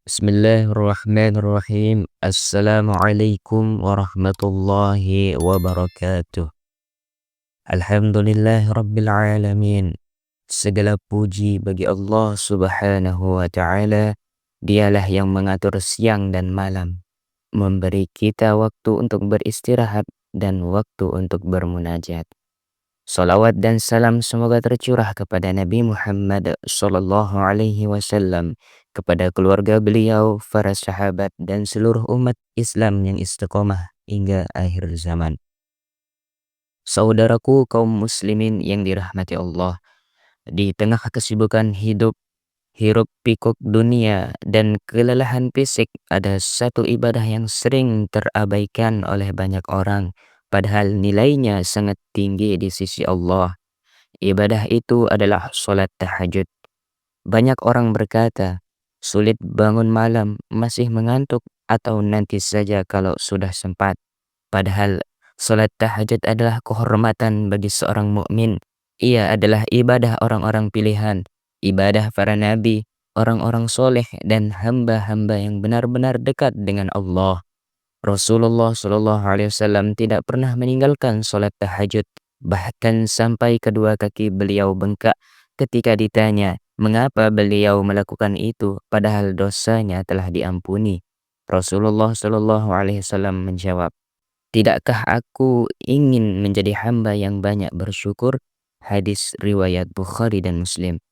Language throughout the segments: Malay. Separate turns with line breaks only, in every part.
Bismillahirrahmanirrahim. Assalamualaikum warahmatullahi wabarakatuh. Alhamdulillahirabbil alamin. Segala puji bagi Allah Subhanahu wa taala. Dialah yang mengatur siang dan malam, memberi kita waktu untuk beristirahat dan waktu untuk bermunajat. Salawat dan salam semoga tercurah kepada Nabi Muhammad sallallahu alaihi wasallam, kepada keluarga beliau, para sahabat dan seluruh umat Islam yang istiqomah hingga akhir zaman. Saudaraku kaum muslimin yang dirahmati Allah, di tengah kesibukan hidup, hiruk pikuk dunia dan kelelahan fisik, ada satu ibadah yang sering terabaikan oleh banyak orang, padahal nilainya sangat tinggi di sisi Allah. Ibadah itu adalah sholat tahajud. Banyak orang berkata, sulit bangun malam, masih mengantuk, atau nanti saja kalau sudah sempat. Padahal sholat tahajud adalah kehormatan bagi seorang mukmin. Ia adalah ibadah orang-orang pilihan, ibadah para nabi, orang-orang soleh dan hamba-hamba yang benar-benar dekat dengan Allah. Rasulullah Shallallahu Alaihi Wasallam tidak pernah meninggalkan sholat tahajud, bahkan sampai kedua kaki beliau bengkak ketika ditanya mengapa beliau melakukan itu padahal dosanya telah diampuni. Rasulullah Shallallahu Alaihi Wasallam menjawab, "Tidakkah aku ingin menjadi hamba yang banyak bersyukur?" Hadis riwayat Bukhari dan Muslim.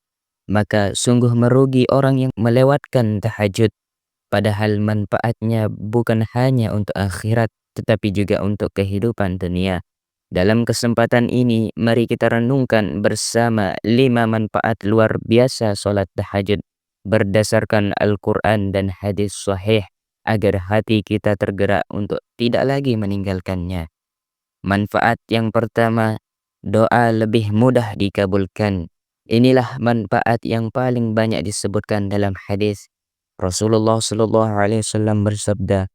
Maka sungguh merugi orang yang melewatkan tahajud, padahal manfaatnya bukan hanya untuk akhirat, tetapi juga untuk kehidupan dunia. Dalam kesempatan ini, mari kita renungkan bersama 5 manfaat luar biasa sholat tahajud berdasarkan Al-Quran dan hadis sahih, agar hati kita tergerak untuk tidak lagi meninggalkannya. Manfaat yang pertama, doa lebih mudah dikabulkan. Inilah manfaat yang paling banyak disebutkan dalam hadis. Rasulullah Shallallahu Alaihi Wasallam bersabda,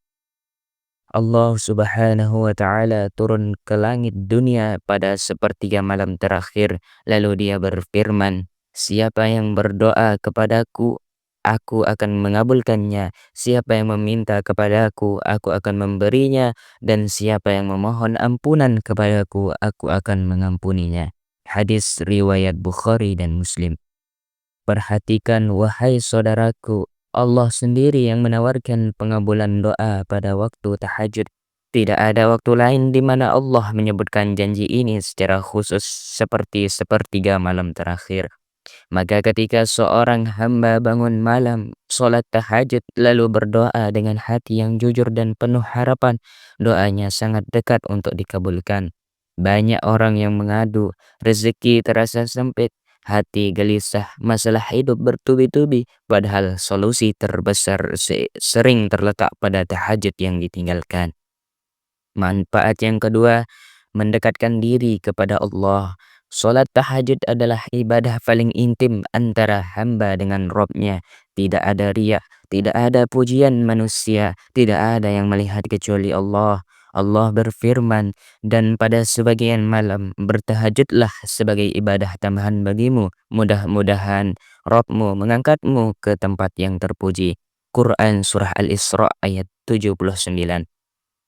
Allah Subhanahu wa taala turun ke langit dunia pada sepertiga malam terakhir, lalu dia berfirman, "Siapa yang berdoa kepadaku, aku akan mengabulkannya. Siapa yang meminta kepadaku, aku akan memberinya, dan siapa yang memohon ampunan kepadaku, aku akan mengampuninya." Hadis riwayat Bukhari dan Muslim. Perhatikan wahai saudaraku, Allah sendiri yang menawarkan pengabulan doa pada waktu tahajud. Tidak ada waktu lain di mana Allah menyebutkan janji ini secara khusus seperti sepertiga malam terakhir. Maka ketika seorang hamba bangun malam, sholat tahajud, lalu berdoa dengan hati yang jujur dan penuh harapan, doanya sangat dekat untuk dikabulkan. Banyak orang yang mengadu, rezeki terasa sempit, hati gelisah, masalah hidup bertubi-tubi, padahal solusi terbesar sering terletak pada tahajud yang ditinggalkan. Manfaat yang kedua, mendekatkan diri kepada Allah. Salat tahajud adalah ibadah paling intim antara hamba dengan Robnya. Tidak ada riya, tidak ada pujian manusia, tidak ada yang melihat kecuali Allah. Allah berfirman, dan pada sebagian malam bertahajudlah sebagai ibadah tambahan bagimu. Mudah-mudahan Robmu mengangkatmu ke tempat yang terpuji. Quran Surah Al-Isra ayat 79.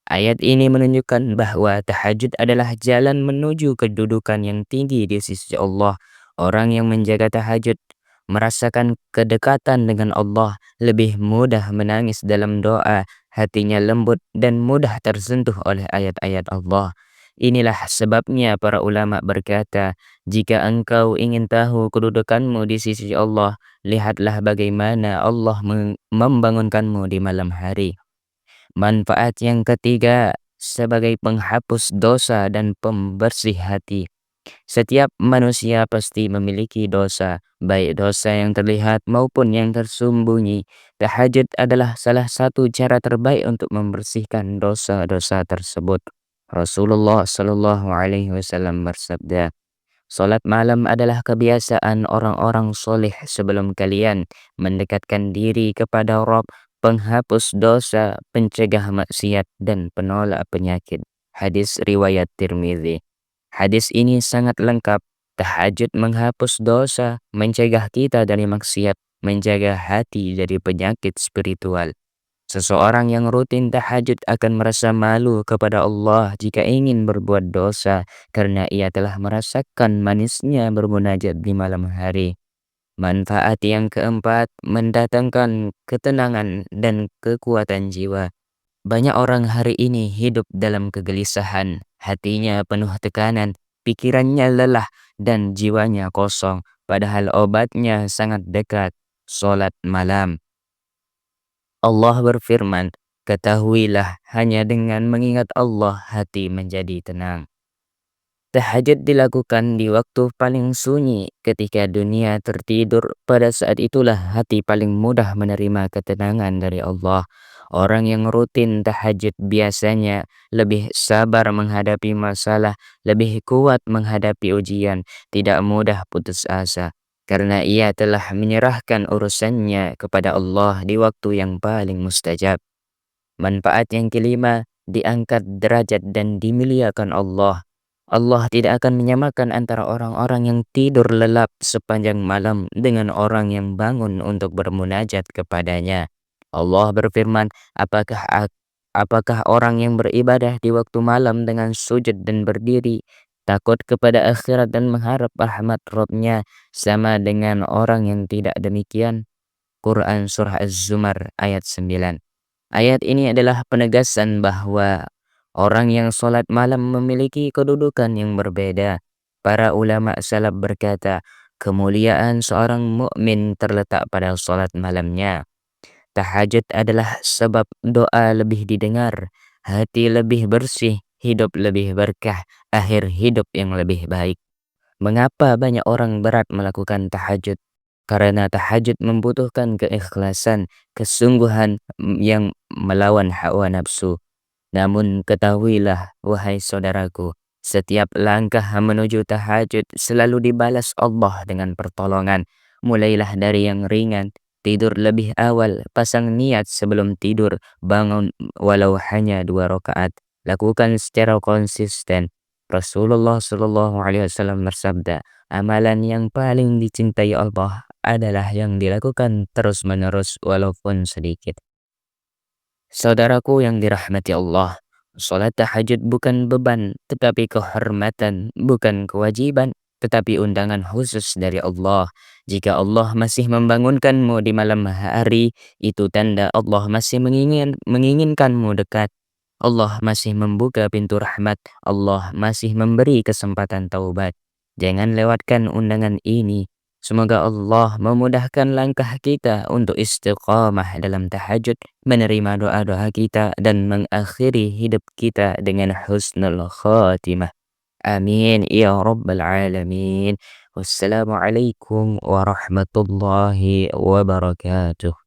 Ayat ini menunjukkan bahwa tahajud adalah jalan menuju kedudukan yang tinggi di sisi Allah. Orang yang menjaga tahajud merasakan kedekatan dengan Allah, lebih mudah menangis dalam doa, hatinya lembut dan mudah tersentuh oleh ayat-ayat Allah. Inilah sebabnya para ulama berkata, jika engkau ingin tahu kedudukanmu di sisi Allah, lihatlah bagaimana Allah membangunkanmu di malam hari. Manfaat yang ketiga, sebagai penghapus dosa dan pembersih hati. Setiap manusia pasti memiliki dosa, baik dosa yang terlihat maupun yang tersembunyi. Tahajud adalah salah satu cara terbaik untuk membersihkan dosa-dosa tersebut. Rasulullah Shallallahu Alaihi Wasallam bersabda, "Salat malam adalah kebiasaan orang-orang soleh sebelum kalian, mendekatkan diri kepada Rabb, penghapus dosa, pencegah maksiat, dan penolak penyakit." Hadis riwayat Tirmidzi. Hadis ini sangat lengkap. Tahajud menghapus dosa, mencegah kita dari maksiat, menjaga hati dari penyakit spiritual. Seseorang yang rutin tahajud akan merasa malu kepada Allah jika ingin berbuat dosa karena ia telah merasakan manisnya bermunajat di malam hari. Manfaat yang keempat, mendatangkan ketenangan dan kekuatan jiwa. Banyak orang hari ini hidup dalam kegelisahan, hatinya penuh tekanan, pikirannya lelah, dan jiwanya kosong. Padahal obatnya sangat dekat, solat malam. Allah berfirman, ketahuilah hanya dengan mengingat Allah hati menjadi tenang. Tahajud dilakukan di waktu paling sunyi ketika dunia tertidur. Pada saat itulah hati paling mudah menerima ketenangan dari Allah. Orang yang rutin tahajud biasanya lebih sabar menghadapi masalah, lebih kuat menghadapi ujian, tidak mudah putus asa. Karena ia telah menyerahkan urusannya kepada Allah di waktu yang paling mustajab. Manfaat yang kelima, diangkat derajat dan dimuliakan Allah. Allah tidak akan menyamakan antara orang-orang yang tidur lelap sepanjang malam dengan orang yang bangun untuk bermunajat kepadanya. Allah berfirman, apakah orang yang beribadah di waktu malam dengan sujud dan berdiri, takut kepada akhirat dan mengharap rahmat Rabb-Nya sama dengan orang yang tidak demikian? Quran Surah Az-Zumar ayat 9. Ayat ini adalah penegasan bahwa orang yang sholat malam memiliki kedudukan yang berbeda. Para ulama salaf berkata, kemuliaan seorang mukmin terletak pada sholat malamnya. Tahajud adalah sebab doa lebih didengar, hati lebih bersih, hidup lebih berkah, akhir hidup yang lebih baik. Mengapa banyak orang berat melakukan tahajud? Karena tahajud membutuhkan keikhlasan, kesungguhan yang melawan hawa nafsu. Namun ketahuilah, wahai saudaraku, setiap langkah menuju tahajud selalu dibalas Allah dengan pertolongan. Mulailah dari yang ringan, tidur lebih awal, pasang niat sebelum tidur, bangun walau hanya 2 rakaat. Lakukan secara konsisten. Rasulullah Shallallahu Alaihi Wasallam bersabda, amalan yang paling dicintai Allah adalah yang dilakukan terus-menerus walaupun sedikit. Saudaraku yang dirahmati Allah, sholat tahajud bukan beban, tetapi kehormatan, bukan kewajiban, tetapi undangan khusus dari Allah. Jika Allah masih membangunkanmu di malam hari, itu tanda Allah masih menginginkanmu dekat. Allah masih membuka pintu rahmat, Allah masih memberi kesempatan taubat. Jangan lewatkan undangan ini. Semoga Allah memudahkan langkah kita untuk istiqamah dalam tahajud, menerima doa-doa kita, dan mengakhiri hidup kita dengan husnul khatimah. Amin ya rabbal alamin. Wassalamualaikum warahmatullahi wabarakatuh.